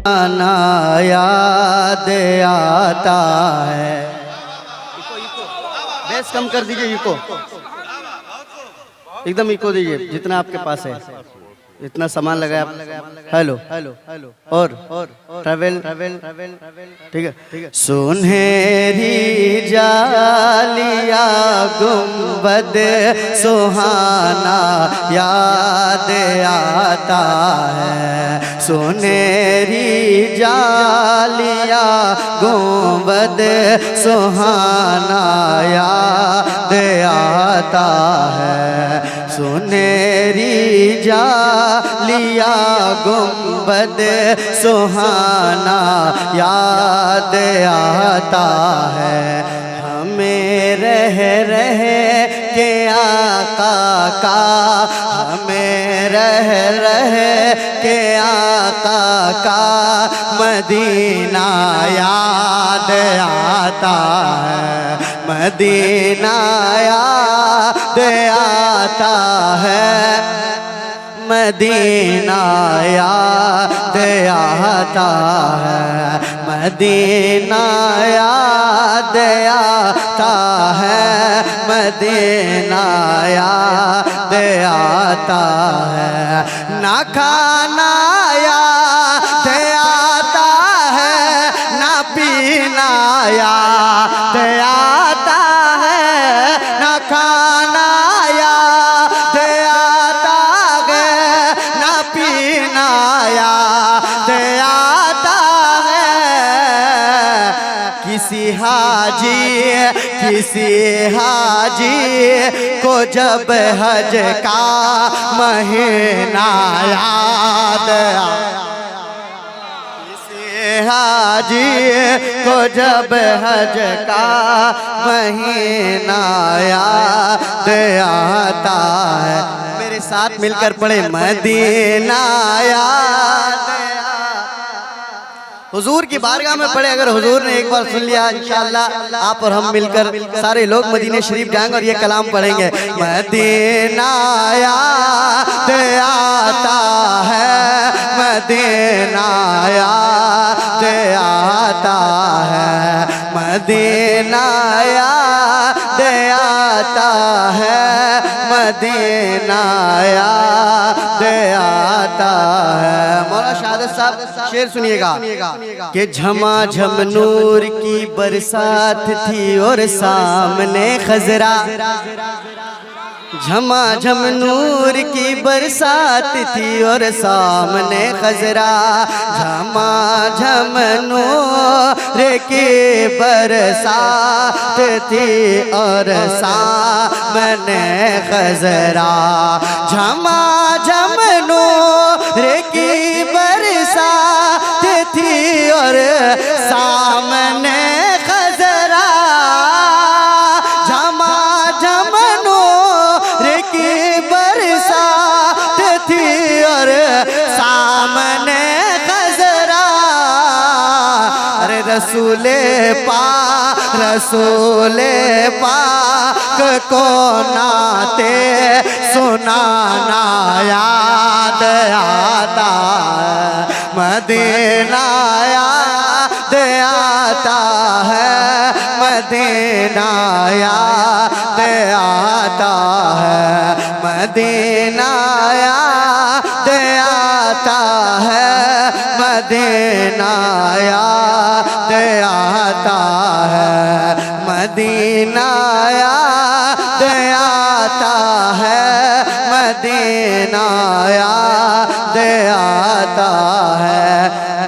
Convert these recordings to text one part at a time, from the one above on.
आना याद आता है। बेस कम कर दीजिए, इको एकदम इको दीजिए जितना आपके पास है, इतना सामान लगाया। हेलो हेलो हेलो और ट्रैवल ठीक है। सुनहरी जालिया गुंबद सुहाना याद आता है। सुनहरी जालिया गुंबद सुहाना याद आता है। सुनहरी जालिया गुंबद सुहाना याद आता है। हमें रह के आका का, हमें रह के आका का मदीना याद आता है। मदीना याद आता है। मदीना याद आता है। मदीना याद आता है। मदीना याद आता है। ना खाना याद आता है, ना पीना याद आता है। ना खाना याद आता है, ना पीना याद आता है। किसी हाजी को जब हज का महीना याद आया, किसी हाजी को जब हज का महीना याद आता है। मेरे साथ मिलकर पढ़े मदीना याद। हुजूर की बारगाह में पढ़े, अगर हुजूर ने एक बार सुन लिया इंशाअल्लाह आप और हम मिलकर सारे लोग मदीने शरीफ जाएंगे और ये कलाम पढ़ेंगे। मदीना याद आता है। मदीना याद आता है। मदीना याद आता है। मदीना याद आता है। मौलाना शहादत साहब शेर सुनिएगा कि झमाझम नूर की बरसात थी और सामने खजरा। झमाझम नूर की बरसात थी और सामने खजरा। झमाझम नूर की बरसात थी और सामने खजरा। झमाझम नूर की बरसात थी और सामने खजरा। झमाझम नूर की बरसात थी और सामने खजरा। अरे रसूले पाक को नाते सुनाना याद आता है। मदीना याद आता है। मदीना याद आता है। मदीना याद आता है। मदीना याद आता है। मदीना याद आता है। मदीना याद आता है।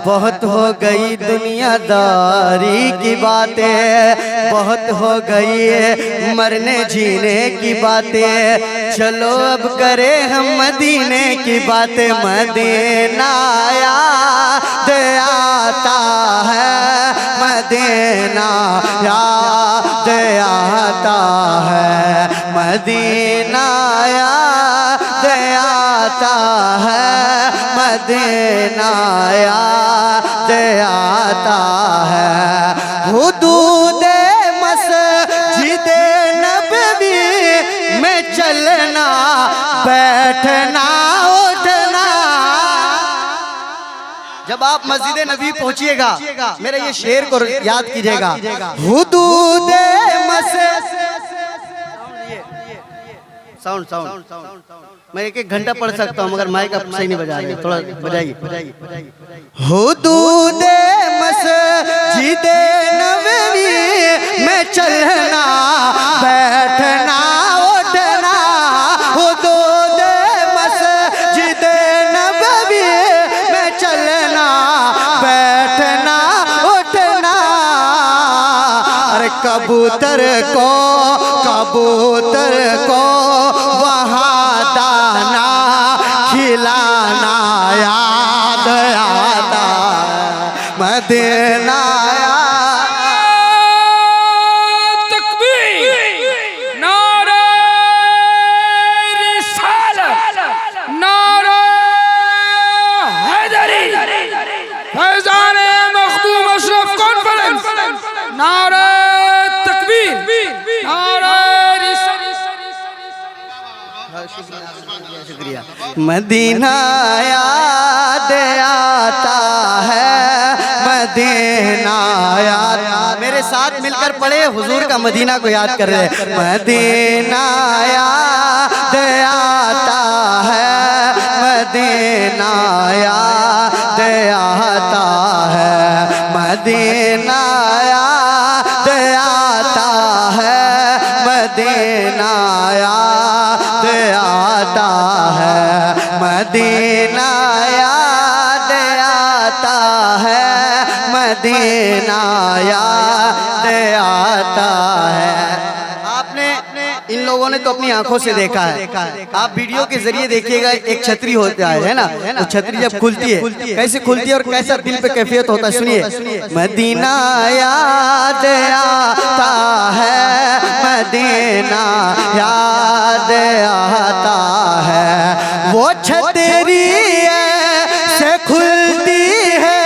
बहुत हो गई दुनियादारी की बातें, बहुत हो गई मरने जीने की बातें। चलो अब करें हम मदीने की बातें। मदीना याद आता है। मदीना याद आता है। मदीना याद आता है। मदीना याद आता है। हुदूद मस्जिद नबवी में चलना बैठना उठना। जब जब आप मस्जिद नबी पहुंचिएगा मेरे ये शेर को याद कीजिएगा। हुदूद साउंड साउंड मैं एक घंटा पढ़ सकता हूँ मगर माइक आप सही नहीं बजा रहे, थोड़ा बजाइए। हुदूद मस्जिद नबवी में चलना बैठना उठना, हुदूद मस्जिद नबवी में चलना बैठना उठना। अरे कबूतर को वहाँ दाना खिलाना याद आता मदीना। तकबीर, नारे रिसालत, नारे हैदरी, फैजान मखदूम अशरफ कॉन्फ्रेंस, नारे तकबीर, नारे शुक्रिया। मदीना याद आता है, मदीना याद, मेरे साथ मिलकर पढ़े हुजूर का मदीना को याद कर रहे। मदीना याद आता है, मदीना याद आता है, मदीना याद आता है, मदीना याद आता है, मदीना याद आता है, मदीना याद आता है। आपने इन लोगों ने तो अपनी आंखों से देखा है, आप वीडियो के जरिए देखिएगा। एक छतरी होता है ना, तो छतरी जब खुलती है कैसे खुलती है और कैसा दिल पे कैफियत होता है, सुनिए। मदीना याद आता है, मदीना याद आता है, वो छतरी से खुलती है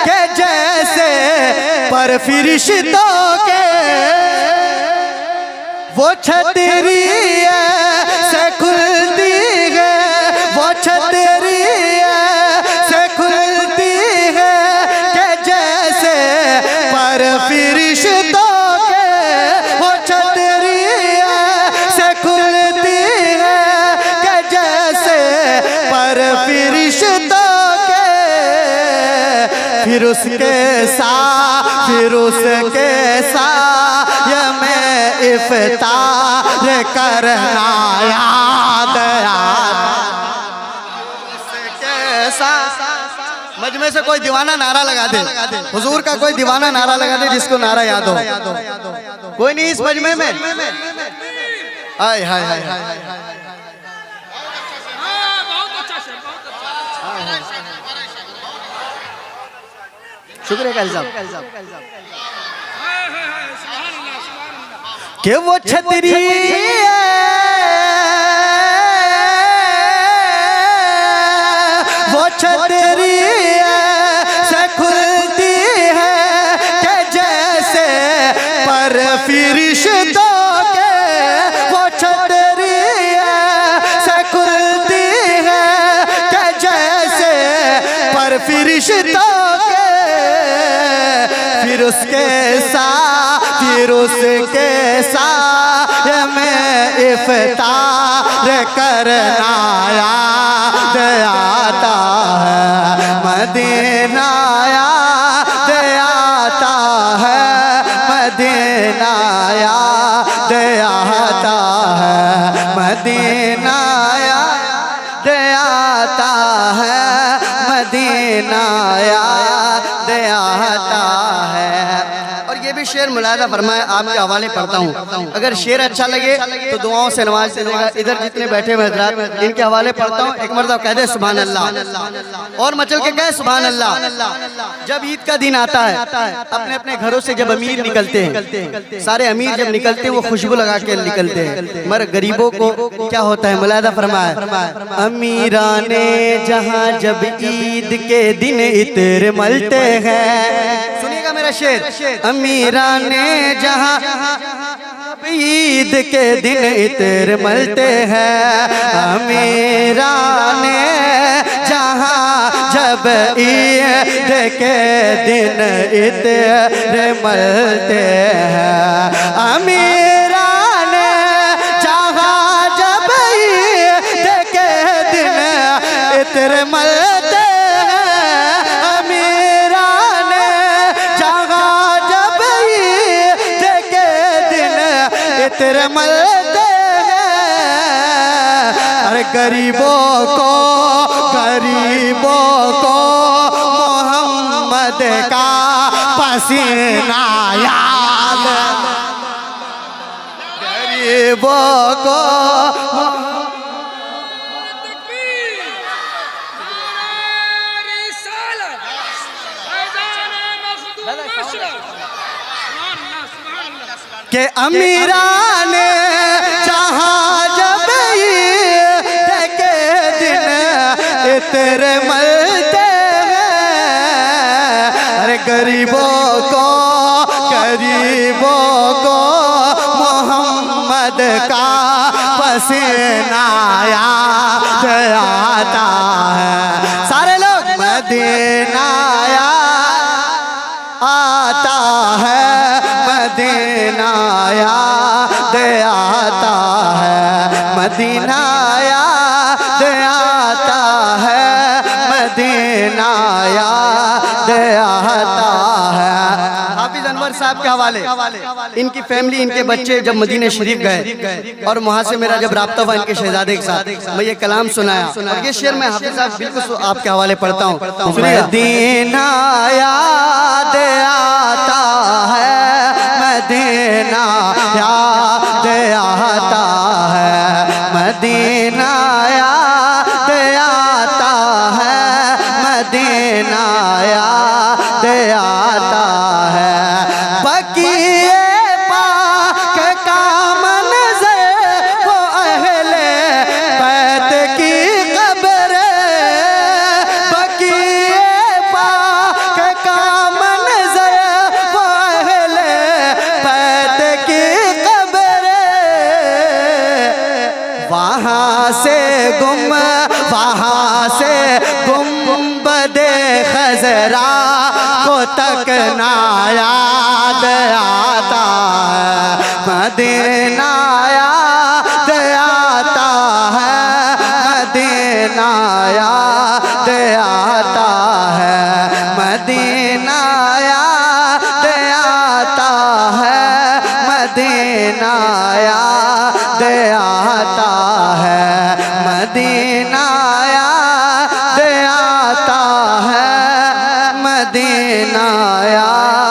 कि जैसे पर फरिश्तों के, वो छतरी से खुलती है, वो छतरी से खुलती है कि जैसे पर फरिश्तों के, वो छतरी से खुलती है कि जैसे पर फरिश्तों के। फिर उसके साथ ये में इफ्तार करना याद आता। मजमे से कोई दीवाना नारा लगा दे, हुजूर का कोई दीवाना नारा लगा दे जिसको नारा याद हो। कोई नहीं इस मजमे में? हाय हाय हाय हाय, शुक्रिया काली साहब। कि वो छतरी वो छतरी से खुलती है कि जैसे पर फरिश्तों के, वो छतरी से खुलती है कि जैसे पर फरिश्तों के। फिर उसके साथ में इफ्तार करना याद आता है, मदीना याद आता है, मदीना याद आता है, मदीना याद आता है, मदीना याद आता है। और ये भी शेर मुलाहिजा फरमाए, आपके हवाले पढ़ता हूँ। अगर शेर अच्छा लगे तो दुआओं से नवाज दीजिएगा। इधर जितने बैठे हुए हज़रात इनके हवाले पढ़ता हूँ। एक मरतबा कह दे सुभान अल्लाह और मचल के कहे सुभान अल्लाह। जब ईद का दिन आता है अपने अपने घरों से जब अमीर निकलते हैं, सारे अमीर जब निकलते हैं वो खुशबू लगा के निकलते हैं, मगर गरीबों को क्या होता है? मुलाहिजा फरमाए, अमीराने जहाँ जब ईद के दिन इत्र मलते हैं। सुनिएगा मेरा शेर, अमीराने जहाँ ईद के दिन इत्र मलते हैं, अमीराने जहाँ जब ईद के दिन इतने मलते हैं अमीरान चाहा जब ईद के दिन इतने मलते हैं अमीरान चाहा जब ईद के दिन इतने मलते गरीबों को मोहम्मद का पसीना याद गरीबों को के अमीरान चाहा जब तेरे मलते हैं अरे गरीबों को मोहम्मद का पसीना याद आता है सारे लोग मदीना आता है मदीना याद आता है मदीना याद आता है मदीना याद आता है। हाफिज अनवर साहब के हवाले इनकी फैमिली इनके बच्चे जब मदीने शरीफ गए और वहाँ से मेरा जब राब्ता हुआ इनके शहजादे के साथ मैं ये कलाम सुनाया और ये शेर मैं हाफिज साहब बिल्कुल आपके हवाले पढ़ता हूँ मदीना याद आता है मदीना याद आता है मदीना याद आता है मदीना याद आता है बकिए पाक का मंज़र वो अहले बैत की कब्र बकिए पाक का मंज़र वो अहले बैत की कब्र वहाँ से गुंबदे खजरा को तक ना याद आता है मदीना याद आता है मदीना याद आता है मदीना याद आता है मदीना याद आता है मदीना याद आता है मदीना याद